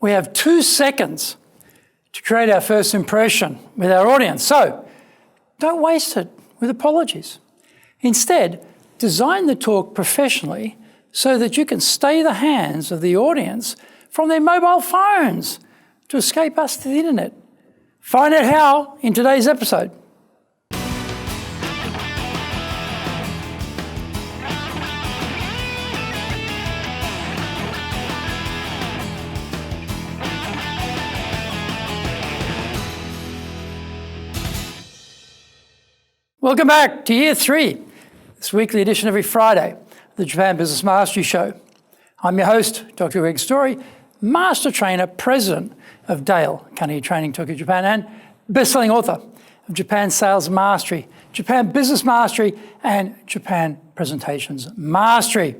We have 2 seconds to create our first impression with our audience. So don't waste it with apologies. Instead, design the talk professionally so that you can stay the hands of the audience from their mobile phones to escape us to the internet. Find out how in today's episode. Welcome back to Year 3, this weekly edition every Friday of the Japan Business Mastery Show. I'm your host, Dr. Greg Story, Master Trainer, President of Dale, Carnegie Training, Tokyo, Japan, and best-selling author of Japan Sales Mastery, Japan Business Mastery, and Japan Presentations Mastery.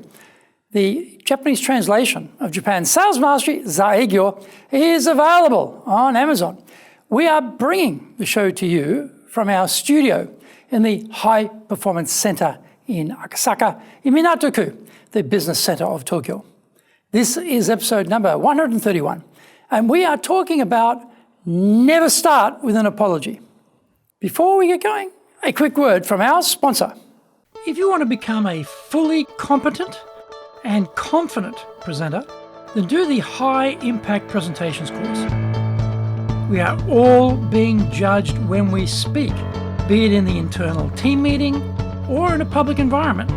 The Japanese translation of Japan Sales Mastery, Zaegyo, is available on Amazon. We are bringing the show to you from our studio in the High Performance Center in Akasaka, in Minato-ku, the business center of Tokyo. This is episode number 131, and we are talking about never start with an apology. Before we get going, a quick word from our sponsor. If you want to become a fully competent and confident presenter, then do the High Impact Presentations course. We are all being judged when we speak, be it in the internal team meeting or in a public environment,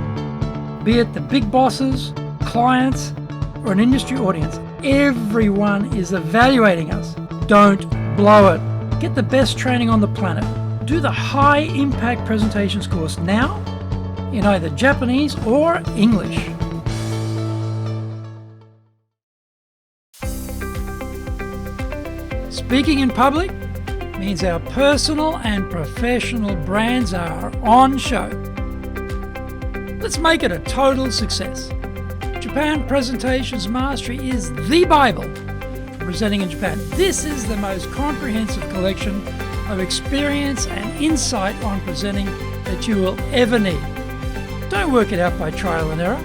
be it the big bosses, clients, or an industry audience. Everyone is evaluating us. Don't blow it. Get the best training on the planet. Do the High Impact Presentations course now in either Japanese or English. Speaking in public means our personal and professional brands are on show. Let's make it a total success. Japan Presentations Mastery is the Bible for presenting in Japan. This is the most comprehensive collection of experience and insight on presenting that you will ever need. Don't work it out by trial and error.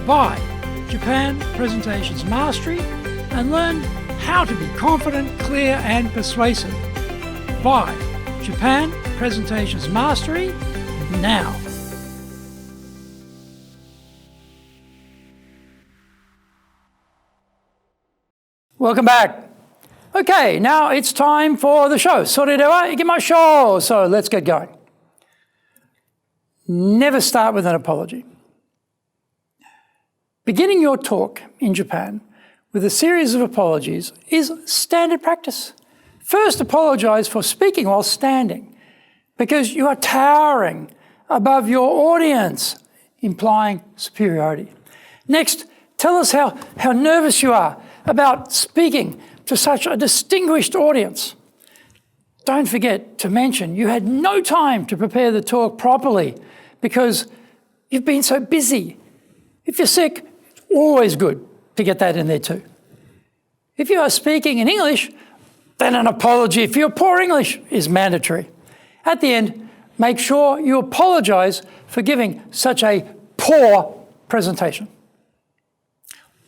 Buy Japan Presentations Mastery and learn how to be confident, clear, and persuasive. Buy Japan Presentations Mastery now. Welcome back. Okay, now it's time for the show. Soredewa ikimashou. So let's get going. Never start with an apology. Beginning your talk in Japan with a series of apologies is standard practice. First, apologize for speaking while standing because you are towering above your audience, implying superiority. Next, tell us how nervous you are about speaking to such a distinguished audience. Don't forget to mention you had no time to prepare the talk properly because you've been so busy. If you're sick, it's always good to get that in there too. If you are speaking in English, then an apology for your poor English is mandatory. At the end, make sure you apologize for giving such a poor presentation.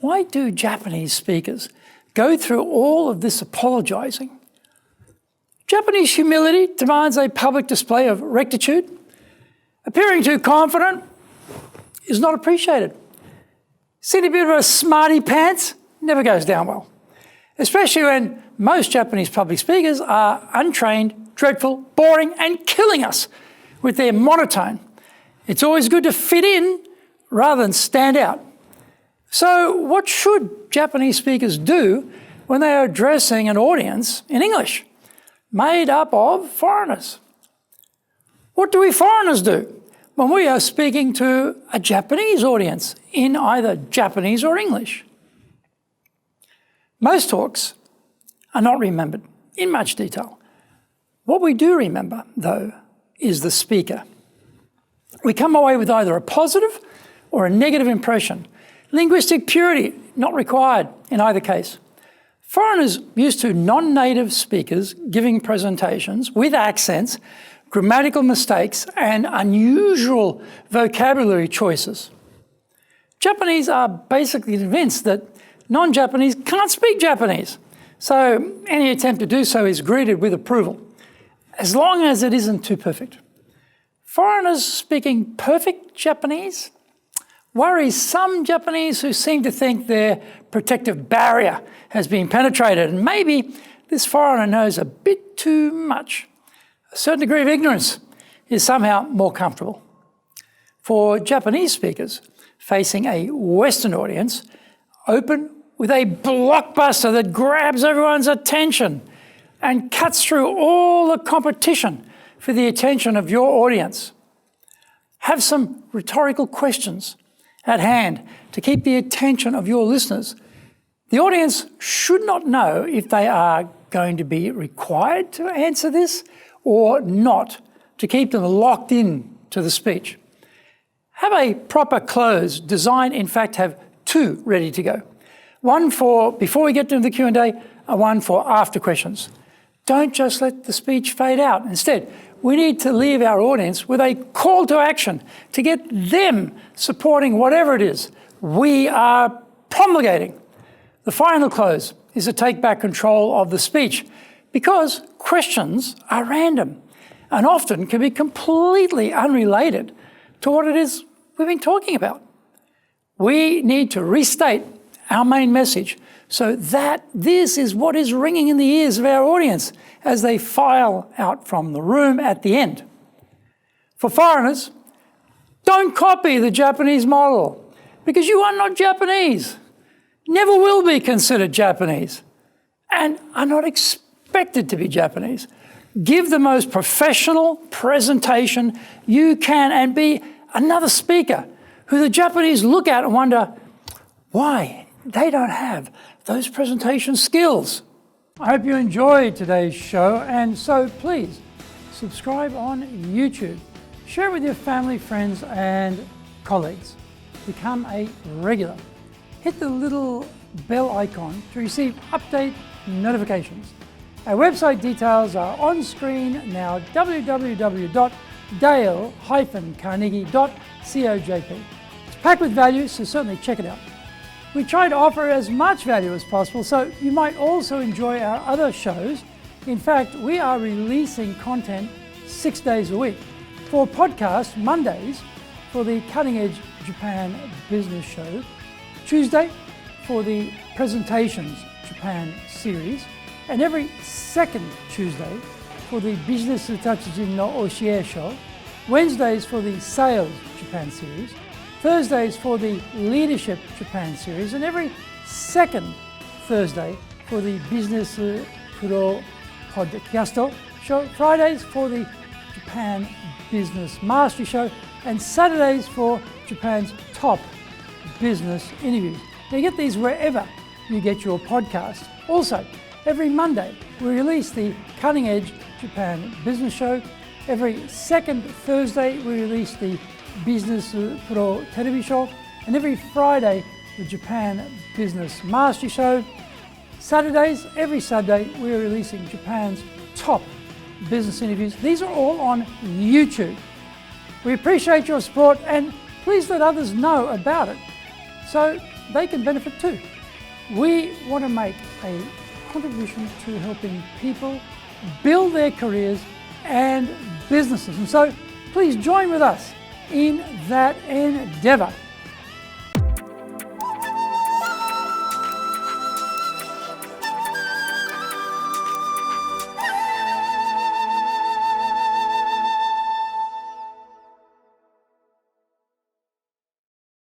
Why do Japanese speakers go through all of this apologizing? Japanese humility demands a public display of rectitude. Appearing too confident is not appreciated. Seeing a bit of a smarty pants never goes down well, especially when most Japanese public speakers are untrained, dreadful, boring, and killing us with their monotone. It's always good to fit in rather than stand out. So what should Japanese speakers do when they are addressing an audience in English made up of foreigners? What do we foreigners do when we are speaking to a Japanese audience in either Japanese or English? Most talks are not remembered in much detail. What we do remember, though, is the speaker. We come away with either a positive or a negative impression. Linguistic purity not required in either case. Foreigners used to non-native speakers giving presentations with accents, grammatical mistakes, and unusual vocabulary choices. Japanese are basically convinced that non-Japanese can't speak Japanese. So any attempt to do so is greeted with approval, as long as it isn't too perfect. Foreigners speaking perfect Japanese worries some Japanese who seem to think their protective barrier has been penetrated, and maybe this foreigner knows a bit too much. A certain degree of ignorance is somehow more comfortable. For Japanese speakers facing a Western audience, open with a blockbuster that grabs everyone's attention and cuts through all the competition for the attention of your audience. Have some rhetorical questions at hand to keep the attention of your listeners. The audience should not know if they are going to be required to answer this or not, to keep them locked in to the speech. Have a proper close. Design, in fact, have two ready to go. One for before we get to the Q&A, and one for after questions. Don't just let the speech fade out. Instead, we need to leave our audience with a call to action to get them supporting whatever it is we are promulgating. The final close is to take back control of the speech, because questions are random and often can be completely unrelated to what it is we've been talking about. We need to restate our main message so that this is what is ringing in the ears of our audience as they file out from the room at the end. For foreigners, don't copy the Japanese model, because you are not Japanese, never will be considered Japanese, and are not expected to be Japanese. Give the most professional presentation you can and be another speaker who the Japanese look at and wonder why they don't have those presentation skills. I hope you enjoyed today's show, and so please subscribe on YouTube. Share it with your family, friends, and colleagues. Become a regular. Hit the little bell icon to receive update notifications. Our website details are on screen now, www.dale-carnegie.cojp. It's packed with value, so certainly check it out. We try to offer as much value as possible, so you might also enjoy our other shows. In fact, we are releasing content 6 days a week. For podcast, Mondays for the Cutting Edge Japan Business Show, Tuesday for the Presentations Japan series, and every second Tuesday for the Business Tatsujin no Oshie Show, Wednesdays for the Sales Japan series, Thursdays for the Leadership Japan series, and every second Thursday for the Business Pro Podcast Show, Fridays for the Japan Business Mastery Show, and Saturdays for Japan's top business interviews. Now you get these wherever you get your podcast. Also, every Monday we release the Cutting Edge Japan Business Show. Every second Thursday we release the Business Pro Television Show, and every Friday the Japan Business Mastery Show. Saturdays, every Saturday, we're releasing Japan's top business interviews. These are all on YouTube. We appreciate your support, and please let others know about it so they can benefit too. We want to make a contribution to helping people build their careers and businesses, and so please join with us in that endeavour.